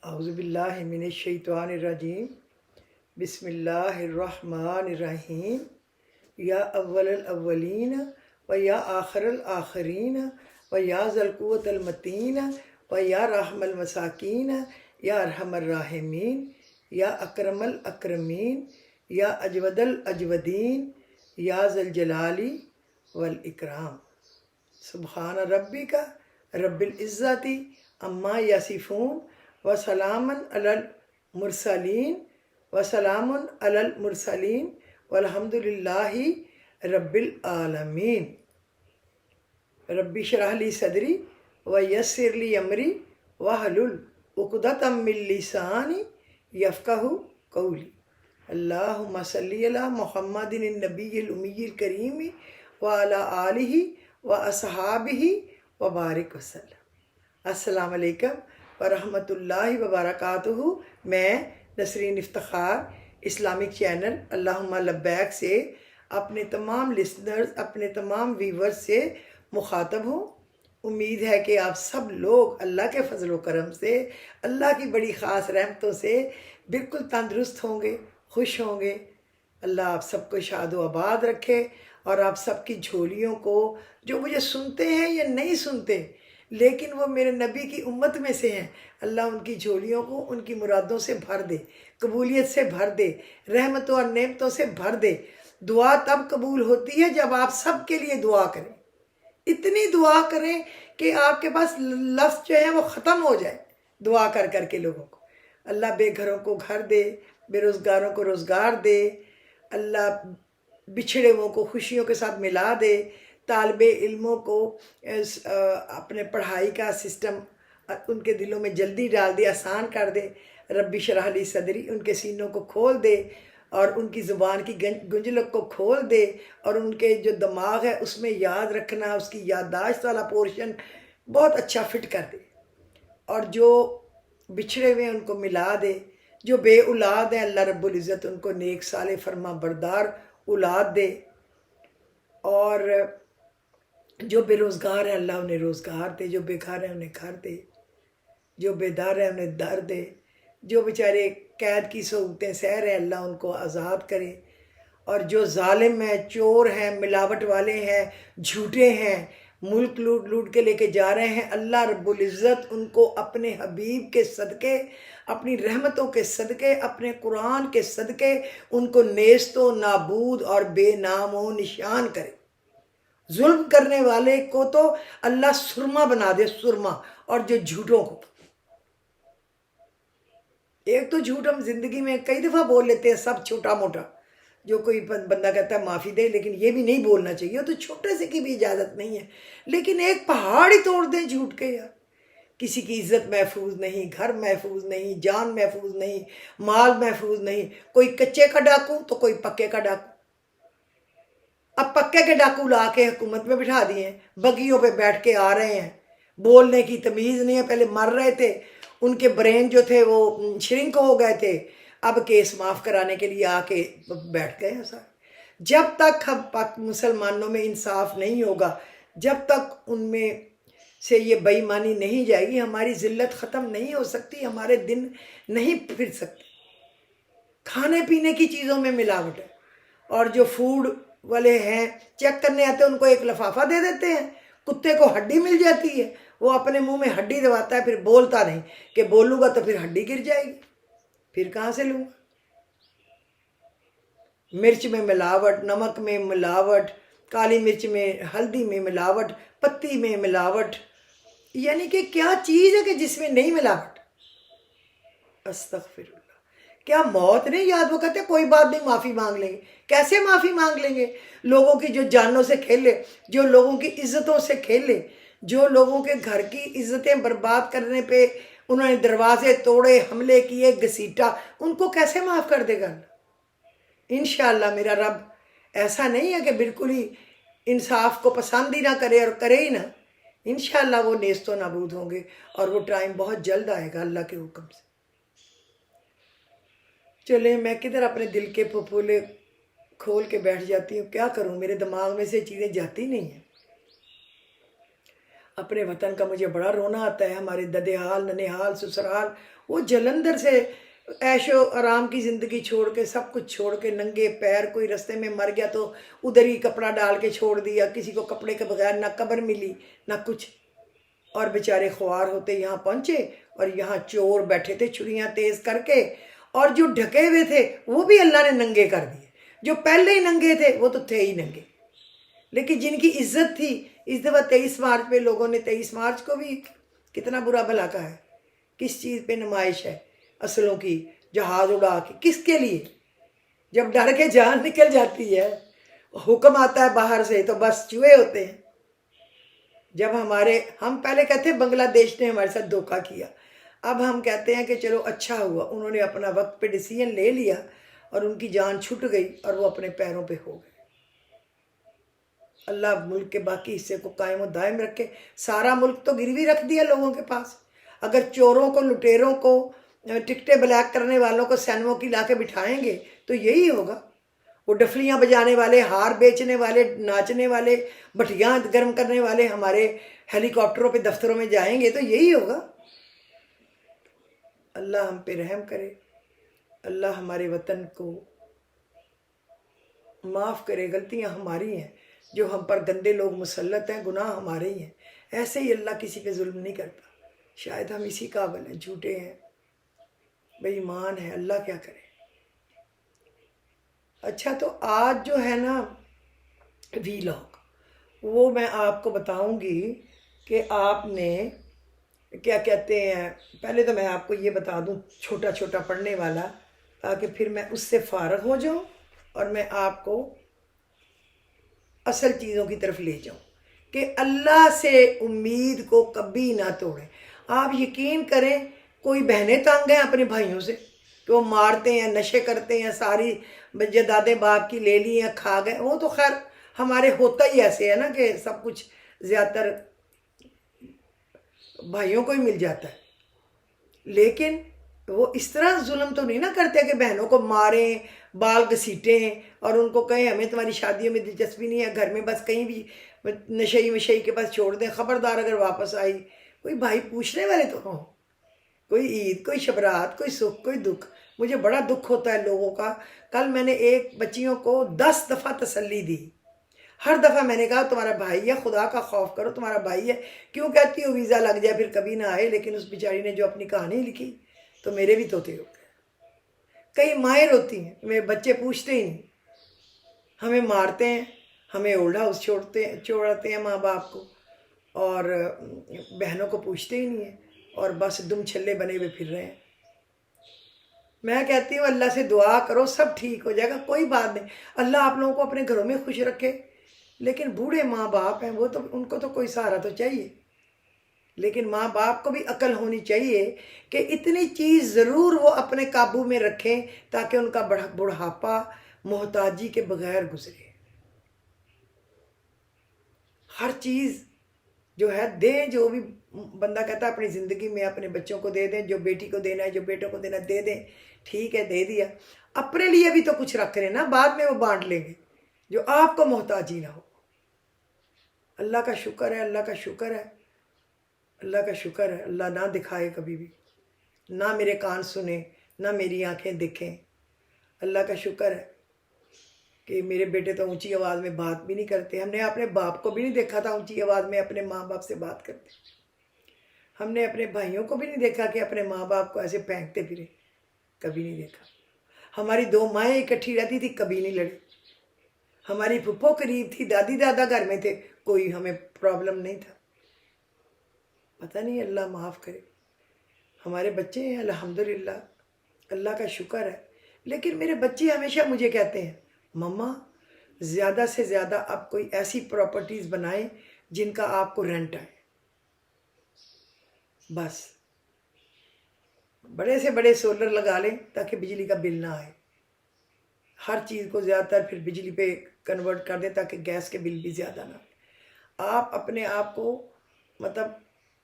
اعوذ باللہ من الشیطان الرجیم بسم اللہ الرحمن الرحیم یا اول الاولین و یا آخر الآخرین و یا ذا القوة المتین و یا رحم المساکین یا ارحم الراحمین یا اکرم الاکرمین یا اجود الاجودین یا ذا الجلال والاکرام۔ سبحان ربک رب العزت عما یصفون وسلام علی المرسلین والحمد للہ رب العالمین۔ رب اشرح لی صدری ویسر لی امری واحلل عقدۃ من لسانی یفقہوا قولی۔ اللہم صلی علی محمد النبی الامی الکریم وعلی آلہ واصحابہ وبارک وسلم۔ السلام علیکم ورحمۃ اللہ وبرکاتہ۔ میں نسرین افتخار اسلامک چینل اللہم لبیک سے اپنے تمام لسنرز، اپنے تمام ویورز سے مخاطب ہوں۔ امید ہے کہ آپ سب لوگ اللہ کے فضل و کرم سے، اللہ کی بڑی خاص رحمتوں سے بالکل تندرست ہوں گے، خوش ہوں گے۔ اللہ آپ سب کو شاد و آباد رکھے اور آپ سب کی جھولیوں کو، جو مجھے سنتے ہیں یا نہیں سنتے لیکن وہ میرے نبی کی امت میں سے ہیں، اللہ ان کی جھولیوں کو ان کی مرادوں سے بھر دے، قبولیت سے بھر دے، رحمتوں اور نعمتوں سے بھر دے۔ دعا تب قبول ہوتی ہے جب آپ سب کے لیے دعا کریں، اتنی دعا کریں کہ آپ کے پاس لفظ جو ہے وہ ختم ہو جائے دعا کر کر کے لوگوں کو۔ اللہ بے گھروں کو گھر دے، بے روزگاروں کو روزگار دے، اللہ بچھڑے ہوئوں کو خوشیوں کے ساتھ ملا دے، طالب علموں کو اپنے پڑھائی کا سسٹم ان کے دلوں میں جلدی ڈال دے، آسان کر دے۔ رب اشرح لی صدری، ان کے سینوں کو کھول دے اور ان کی زبان کی گنجلک کو کھول دے، اور ان کے جو دماغ ہے اس میں یاد رکھنا، اس کی یادداشت والا پورشن بہت اچھا فٹ کر دے، اور جو بچھڑے ہوئے ان کو ملا دے۔ جو بے اولاد ہیں اللہ رب العزت ان کو نیک صالح فرما بردار اولاد دے، اور جو بے روزگار ہیں اللہ انہیں روزگار دے، جو بے گھر ہیں انہیں گھر دے، جو بے در ہیں انہیں در دے، جو بیچارے قید کی سہولتیں سہ رہے ہیں اللہ ان کو آزاد کرے، اور جو ظالم ہیں، چور ہیں، ملاوٹ والے ہیں، جھوٹے ہیں، ملک لوٹ لوٹ کے لے کے جا رہے ہیں، اللہ رب العزت ان کو اپنے حبیب کے صدقے، اپنی رحمتوں کے صدقے، اپنے قرآن کے صدقے ان کو نیست و نابود اور بے نام و نشان کرے۔ ظلم کرنے والے کو تو اللہ سرما بنا دے، سرما، اور جو جھوٹوں کو، ایک تو جھوٹ ہم زندگی میں کئی دفعہ بول لیتے ہیں، سب چھوٹا موٹا، جو کوئی بندہ کہتا ہے معافی دے، لیکن یہ بھی نہیں بولنا چاہیے، تو چھوٹے سے کی بھی اجازت نہیں ہے، لیکن ایک پہاڑ ہی توڑ دیں جھوٹ کے یار۔ کسی کی عزت محفوظ نہیں، گھر محفوظ نہیں، جان محفوظ نہیں، مال محفوظ نہیں، کوئی کچے کا ڈاکو تو کوئی پکے کا ڈاکو۔ اب پکے کے ڈاکو لا کے حکومت میں بٹھا دیے ہیں، بگیوں پہ بیٹھ کے آ رہے ہیں، بولنے کی تمیز نہیں ہے، پہلے مر رہے تھے، ان کے برین جو تھے وہ شرنک ہو گئے تھے، اب کیس معاف کرانے کے لیے آ کے بیٹھ گئے ہیں سارے۔ جب تک ہم مسلمانوں میں انصاف نہیں ہوگا، جب تک ان میں سے یہ بے ایمانی نہیں جائے گی، ہماری ذلت ختم نہیں ہو سکتی، ہمارے دن نہیں پھر سکتے۔ کھانے پینے کی چیزوں میں ملاوٹ ہے، اور جو فوڈ والے ہیں چیک کرنے آتے ہیں ان کو ایک لفافہ دے دیتے ہیں، کتے کو ہڈی مل جاتی ہے، وہ اپنے منہ میں ہڈی دباتا ہے، پھر بولتا نہیں کہ بولوں گا تو پھر ہڈی گر جائے گی، پھر کہاں سے لوں گا؟ مرچ میں ملاوٹ، نمک میں ملاوٹ، کالی مرچ میں، ہلدی میں ملاوٹ، پتی میں ملاوٹ، یعنی کہ کیا چیز ہے کہ جس میں نہیں ملاوٹ؟ استغفر اللہ۔ کیا موت نہیں یاد؟ وہ کہتے ہیں کوئی بات نہیں، معافی مانگ لیں گے۔ کیسے معافی مانگ لیں گے؟ لوگوں کی جو جانوں سے کھیلے، جو لوگوں کی عزتوں سے کھیلے، جو لوگوں کے گھر کی عزتیں برباد کرنے پہ انہوں نے دروازے توڑے، حملے کیے، گھسیٹا، ان کو کیسے معاف کر دے گا؟ انشاءاللہ میرا رب ایسا نہیں ہے کہ بالکل ہی انصاف کو پسند ہی نہ کرے اور کرے ہی نہ، انشاءاللہ وہ نیست و نابود ہوں گے، اور وہ ٹائم بہت جلد آئے گا اللہ کے حکم سے۔ چلیں، میں کدھر اپنے دل کے پھپھولے کھول کے بیٹھ جاتی ہوں، کیا کروں، میرے دماغ میں سے چیزیں جاتی نہیں ہیں۔ اپنے وطن کا مجھے بڑا رونا آتا ہے. ہمارے ددیال، ننیحال، سسرال، وہ جلندر سے عیش و آرام کی زندگی چھوڑ کے، سب کچھ چھوڑ کے، ننگے پیر، کوئی رستے میں مر گیا تو ادھر ہی کپڑا ڈال کے چھوڑ دیا. کسی کو کپڑے کے بغیر نہ قبر ملی نہ کچھ. اور بیچارے خوار ہوتے یہاں پہنچے، اور یہاں چور بیٹھے تھے چھریاں تیز کر کے، اور جو ڈھکے ہوئے تھے وہ بھی اللہ نے ننگے کر دیے. جو پہلے ہی ننگے تھے وہ تو تھے ہی ننگے. لیکن جن کی عزت تھی، اس دفعہ 23 مارچ پہ لوگوں نے 23 مارچ کو بھی کتنا برا بھلا کہا ہے. کس چیز پہ نمائش ہے؟ اصلوں کی، جہاز اڑا کے. کس کے لیے؟ جب ڈر کے جان نکل جاتی ہے، حکم آتا ہے باہر سے، تو بس چوہے ہوتے ہیں. جب ہم پہلے کہتے ہیں بنگلہ دیش نے ہمارے ساتھ دھوکہ کیا، اب ہم کہتے ہیں کہ چلو اچھا ہوا، انہوں نے اپنا وقت پہ ڈیسیژن لے لیا اور ان کی جان چھٹ گئی اور وہ اپنے پیروں پہ ہو گئے. اللہ ملک کے باقی حصے کو قائم و دائم رکھے. سارا ملک تو گروی رکھ دیا لوگوں کے پاس. اگر چوروں کو، لٹیروں کو، ٹکٹیں بلیک کرنے والوں کو سینموں کی لا کے بٹھائیں گے تو یہی ہوگا. وہ ڈفلیاں بجانے والے، ہار بیچنے والے، ناچنے والے، بٹیاں گرم کرنے والے ہمارے ہیلی کاپٹروں پہ دفتروں میں جائیں گے تو یہی ہوگا. اللہ ہم پہ رحم کرے. اللہ ہمارے وطن کو معاف کرے. غلطیاں ہماری ہیں، جو ہم پر گندے لوگ مسلط ہیں، گناہ ہمارے ہی ہیں. ایسے ہی اللہ کسی پہ ظلم نہیں کرتا. شاید ہم اسی قابل ہیں، جھوٹے ہیں، بے ایمان ہیں. اللہ کیا کرے. اچھا، تو آج جو ہے نا ویلاگ، وہ میں آپ کو بتاؤں گی کہ آپ نے کیا کہتے ہیں. پہلے تو میں آپ کو یہ بتا دوں چھوٹا چھوٹا پڑھنے والا، تاکہ پھر میں اس سے فارغ ہو جاؤں اور میں آپ کو اصل چیزوں کی طرف لے جاؤں کہ اللہ سے امید کو کبھی نہ توڑیں. آپ یقین کریں، کوئی بہنیں تنگ ہیں اپنے بھائیوں سے کہ وہ مارتے ہیں، نشے کرتے ہیں، ساری جائیدادیں باپ کی لے لی ہیں، کھا گئے. وہ تو خیر ہمارے ہوتا ہی ایسے ہے نا کہ سب کچھ زیادہ تر بھائیوں کو ہی مل جاتا ہے. لیکن وہ اس طرح ظلم تو نہیں نہ کرتے کہ بہنوں کو ماریں، بال گھسیٹیں اور ان کو کہیں ہمیں تمہاری شادیوں میں دلچسپی نہیں ہے، گھر میں بس کہیں بھی نشئی مشئی کے پاس چھوڑ دیں، خبردار اگر واپس آئی. کوئی بھائی پوچھنے والے تو ہوں. کوئی عید، کوئی شبرات، کوئی سکھ، کوئی دکھ. مجھے بڑا دکھ ہوتا ہے لوگوں کا. کل میں نے ایک بچیوں کو 10 دفعہ تسلی دی. ہر دفعہ میں نے کہا تمہارا بھائی ہے، خدا کا خوف کرو، تمہارا بھائی ہے. کیوں کہتی ہو ویزا لگ جائے پھر کبھی نہ آئے. لیکن اس بیچاری نے جو اپنی کہانی لکھی تو میرے بھی توتے ہو گئے. کئی مائر ہوتی ہیں، میرے بچے پوچھتے ہی نہیں، ہمیں مارتے ہیں، ہمیں اولڈ ہاؤس چھوڑاتے ہیں ماں باپ کو، اور بہنوں کو پوچھتے ہی نہیں ہیں، اور بس دم چھلے بنے ہوئے پھر رہے ہیں. میں کہتی ہوں اللہ سے دعا کرو، سب ٹھیک ہو جائے گا، کوئی بات نہیں. اللہ آپ لوگوں کو اپنے گھروں میں خوش رکھے. لیکن بوڑھے ماں باپ ہیں، وہ تو ان کو تو کوئی سہارا تو چاہیے. لیکن ماں باپ کو بھی عقل ہونی چاہیے کہ اتنی چیز ضرور وہ اپنے قابو میں رکھیں تاکہ ان کا بڑھاپا محتاجی کے بغیر گزرے. ہر چیز جو ہے دیں. جو بھی بندہ کہتا ہے اپنی زندگی میں اپنے بچوں کو دے دیں، جو بیٹی کو دینا ہے، جو بیٹوں کو دینا دے دیں. ٹھیک ہے، دے دیا. اپنے لیے بھی تو کچھ رکھ رہے نا، بعد میں وہ بانٹ لیں گے، جو آپ کو محتاجی نہ ہو. اللہ کا شکر ہے، اللہ کا شکر ہے، اللہ کا شکر ہے. اللہ نہ دکھائے کبھی بھی، نہ میرے کان سنیں، نہ میری آنکھیں دیکھیں. اللہ کا شکر ہے کہ میرے بیٹے تو اونچی آواز میں بات بھی نہیں کرتے. ہم نے اپنے باپ کو بھی نہیں دیکھا تھا اونچی آواز میں اپنے ماں باپ سے بات کرتے. ہم نے اپنے بھائیوں کو بھی نہیں دیکھا کہ اپنے ماں باپ کو ایسے پھینکتے پھرے. کبھی نہیں دیکھا. ہماری 2 مائیں اکٹھی رہتی تھی، کبھی نہیں لڑی. ہماری پھپھو قریب تھی، دادی دادا گھر میں تھے، کوئی ہمیں پرابلم نہیں تھا. پتہ نہیں، اللہ معاف کرے. ہمارے بچے ہیں الحمدللہ، اللہ کا شکر ہے. لیکن میرے بچے ہمیشہ مجھے کہتے ہیں مما زیادہ سے زیادہ آپ کوئی ایسی پراپرٹیز بنائیں جن کا آپ کو رینٹ آئے. بس بڑے سے بڑے سولر لگا لیں تاکہ بجلی کا بل نہ آئے. ہر چیز کو زیادہ تر پھر بجلی پہ کنورٹ کر دیں تاکہ گیس کے بل بھی زیادہ نہ آئے. آپ اپنے آپ کو مطلب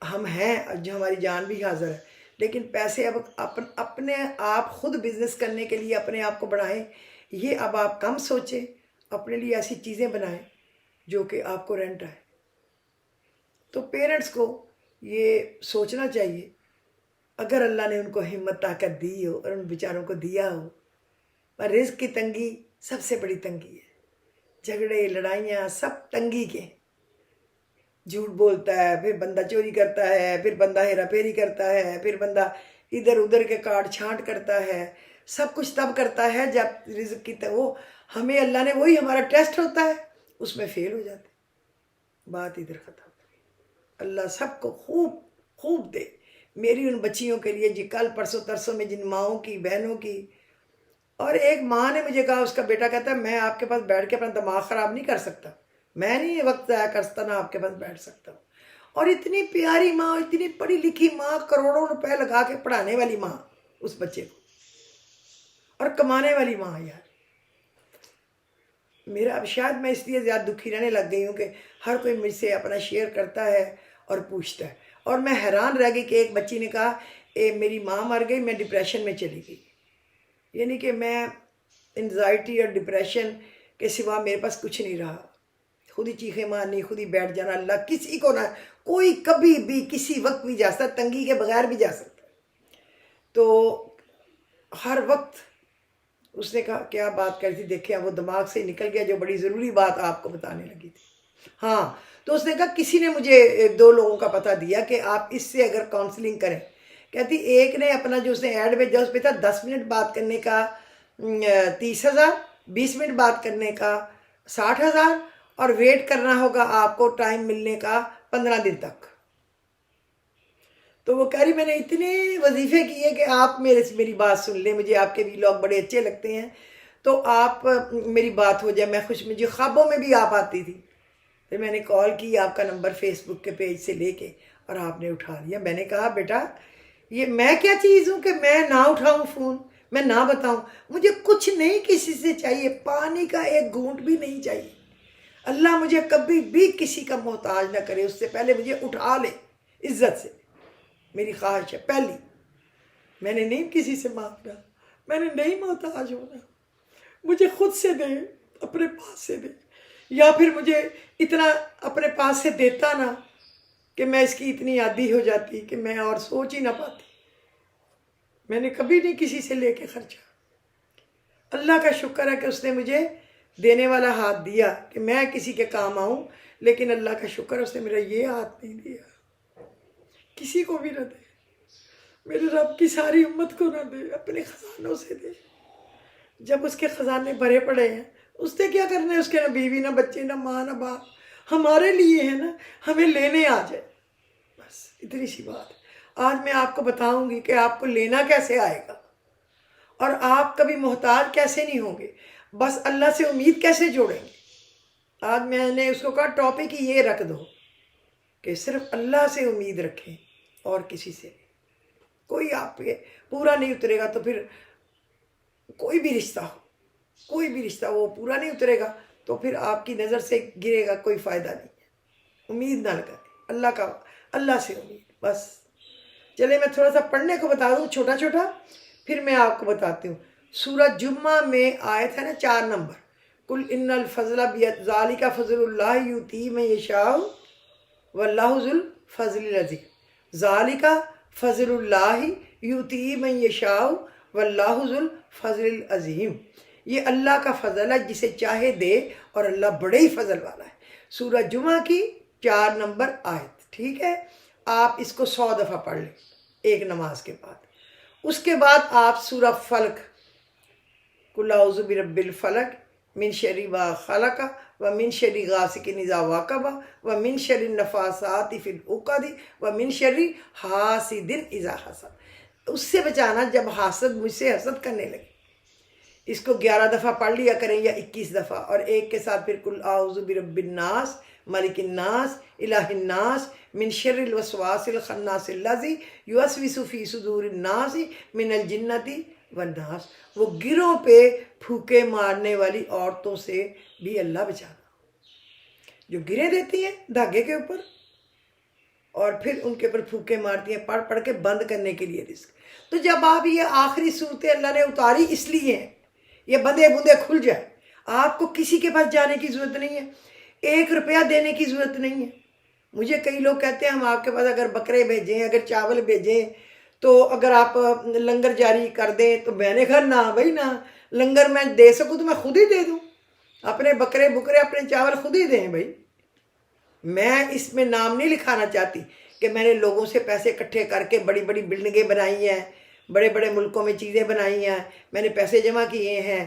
ہم ہیں جو ہماری جان بھی حاضر ہے، لیکن پیسے اب اپنے آپ خود بزنس کرنے کے لیے اپنے آپ کو بڑھائیں. یہ اب آپ کم سوچیں، اپنے لیے ایسی چیزیں بنائیں جو کہ آپ کو رینٹ آئے. تو پیرنٹس کو یہ سوچنا چاہیے، اگر اللہ نے ان کو ہمت طاقت دی ہو اور ان بیچاروں کو دیا ہو، اور رزق کی تنگی سب سے بڑی تنگی ہے، جھگڑے لڑائیاں سب تنگی کے ہیں۔ جھوٹ بولتا ہے، پھر بندہ چوری کرتا ہے، پھر بندہ ہیرا پھیری کرتا ہے، پھر بندہ ادھر ادھر کے کاٹ چھانٹ کرتا ہے، سب کچھ تب کرتا ہے جب رزق کی وہ ہمیں اللہ نے وہی ہمارا ٹیسٹ ہوتا ہے اس میں فیل ہو جاتے، بات ادھر ختم۔ اللہ سب کو خوب خوب دے۔ میری ان بچیوں کے لیے جی کل پرسوں ترسوں میں جن ماؤں کی بہنوں کی، اور ایک ماں نے مجھے کہا، اس کا بیٹا کہتا ہے میں آپ کے پاس بیٹھ کے اپنا دماغ خراب نہیں کر سکتا، میں نہیں یہ وقت ضائع کر سکتا، نہ آپ کے پاس بیٹھ سکتا ہوں۔ اور اتنی پیاری ماں، اتنی پڑھی لکھی ماں، کروڑوں روپے لگا کے پڑھانے والی ماں اس بچے کو، اور کمانے والی ماں۔ یار میرا اب شاید میں اس لیے زیادہ دکھی رہنے لگ گئی ہوں کہ ہر کوئی مجھ سے اپنا شیئر کرتا ہے اور پوچھتا ہے، اور میں حیران رہ گئی کہ ایک بچی نے کہا میری ماں مر گئی، میں ڈپریشن میں چلی گئی، یعنی کہ میں انزائٹی اور ڈپریشن کے سوا میرے پاس کچھ نہیں رہا، خود ہی چیخیں مارنی، خود ہی بیٹھ جانا۔ اللہ کسی کو نہ، کوئی کبھی بھی کسی وقت بھی جا سکتا، تنگی کے بغیر بھی جا سکتا۔ تو ہر وقت اس نے کہا کیا بات کر تھی، دیکھیں وہ دماغ سے نکل گیا جو بڑی ضروری بات آپ کو بتانے لگی تھی۔ ہاں تو اس نے کہا کسی نے مجھے 2 لوگوں کا پتہ دیا کہ آپ اس سے اگر کاؤنسلنگ کریں، کہتی ایک نے اپنا جو اس نے ایڈ بھیجا اس پہ تھا 10 منٹ بات کرنے کا 30,000، 20 منٹ بات کرنے کا 60,000، اور ویٹ کرنا ہوگا آپ کو ٹائم ملنے کا 15 دن تک۔ تو وہ کہہ رہی میں نے اتنے وظیفے کیے کہ آپ میری بات سن لیں، مجھے آپ کے ویلاگ بڑے اچھے لگتے ہیں، تو آپ میری بات ہو جائے، میں خوش، مجھے خوابوں میں بھی آپ آتی تھی۔ پھر میں نے کال کی آپ کا نمبر فیس بک کے پیج سے لے کے، اور آپ نے اٹھا لیا۔ میں نے کہا بیٹا یہ میں کیا چیز ہوں کہ میں نہ اٹھاؤں فون، میں نہ بتاؤں، مجھے کچھ نہیں کسی سے چاہیے، پانی کا ایک گھونٹ بھی نہیں چاہیے۔ اللہ مجھے کبھی بھی کسی کا محتاج نہ کرے، اس سے پہلے مجھے اٹھا لے عزت سے، میری خواہش ہے پہلی۔ میں نے نہیں کسی سے مانگنا، میں نے نہیں محتاج ہونا، مجھے خود سے دے، اپنے پاس سے دے، یا پھر مجھے اتنا اپنے پاس سے دیتا نا کہ میں اس کی اتنی عادی ہو جاتی کہ میں اور سوچ ہی نہ پاتی۔ میں نے کبھی نہیں کسی سے لے کے خرچا۔ اللہ کا شکر ہے کہ اس نے مجھے دینے والا ہاتھ دیا کہ میں کسی کے کام آؤں، لیکن اللہ کا شکر ہے اس نے میرا یہ ہاتھ نہیں دیا، کسی کو بھی نہ دے، میرے رب کی ساری امت کو نہ دے، اپنے خزانوں سے دے۔ جب اس کے خزانے بھرے پڑے ہیں، اس نے کیا کرنا ہے، اس کے نہ بیوی نہ بچے نہ ماں نہ باپ، ہمارے لیے ہے نا، ہمیں لینے آ جائے، بس اتنی سی بات ہے۔ آج میں آپ کو بتاؤں گی کہ آپ کو لینا کیسے آئے گا، اور آپ کبھی محتاج کیسے نہیں ہوں گے، بس اللہ سے امید کیسے جوڑیں گے۔ آج میں نے اس کو کہا ٹاپک ہی یہ رکھ دو کہ صرف اللہ سے امید رکھیں اور کسی سے نہیں۔ کوئی آپ پہ پورا نہیں اترے گا تو پھر کوئی بھی رشتہ ہو، کوئی بھی رشتہ وہ پورا نہیں اترے گا تو پھر آپ کی نظر سے گرے گا، کوئی فائدہ نہیں ہے۔ امید نہ لگائیں، اللہ سے امید بس۔ چلے میں تھوڑا سا پڑھنے کو بتا دوں چھوٹا چھوٹا، پھر میں آپ کو بتاتی ہوں۔ سورہ جمعہ میں آیت ہے نا 4 نمبر، قل ان الفضل ذالک فضل اللہ یؤتی من یشاء واللہ ذو الفضل العظیم۔ ذالک فضل اللہ یؤتی من یشاء واللہ ذو الفضل العظیم، یہ اللہ کا فضل ہے جسے چاہے دے، اور اللہ بڑے ہی فضل والا ہے۔ سورہ جمعہ کی 4 نمبر آیت، ٹھیک ہے؟ آپ اس کو 100 دفعہ پڑھ لیں ایک نماز کے بعد۔ اس کے بعد آپ سورہ فلق، قل اعوذ برب الفلق من شر ما خلق ومن شر غاسق اذا وقب ومن شر النفاثات فی العقد ومن شر حاسد اذا حسد، اس سے بچانا جب حاسد مجھ سے حسد کرنے لگے۔ اس کو 11 دفعہ پڑھ لیا کریں یا 21 دفعہ، اور ایک کے ساتھ پھر قل اعوذ برب الناس ملک الناس الہ الناس من شر الوسواس الخناس الذی یوسوس فی صدور الناس من الجنۃ والناس، وہ گروں پہ پھوکے مارنے والی عورتوں سے بھی اللہ بچانا، جو گرے دیتی ہیں دھاگے کے اوپر اور پھر ان کے اوپر پھوکے مارتی ہیں پڑھ پڑھ کے بند کرنے کے لیے رزق۔ تو جب آپ یہ آخری صورتیں اللہ نے اتاری اس لیے ہیں یہ بندے بندے کھل جائے، آپ کو کسی کے پاس جانے کی ضرورت نہیں ہے، 1 روپیہ دینے کی ضرورت نہیں ہے، مجھے کئی لوگ کہتے ہیں ہم آپ کے پاس اگر بکرے بھیجیں، اگر چاول بھیجیں، تو اگر آپ لنگر جاری کر دیں، تو میں نے کہا نہ بھائی نہ، لنگر میں دے سکوں تو میں خود ہی دے دوں، اپنے بکرے بکرے اپنے چاول خود ہی دیں بھائی۔ میں اس میں نام نہیں لکھانا چاہتی کہ میں نے لوگوں سے پیسے اکٹھے کر کے بڑی بڑی بلڈنگیں بنائی ہیں، بڑے بڑے ملکوں میں چیزیں بنائی ہیں، میں نے پیسے جمع کیے ہیں،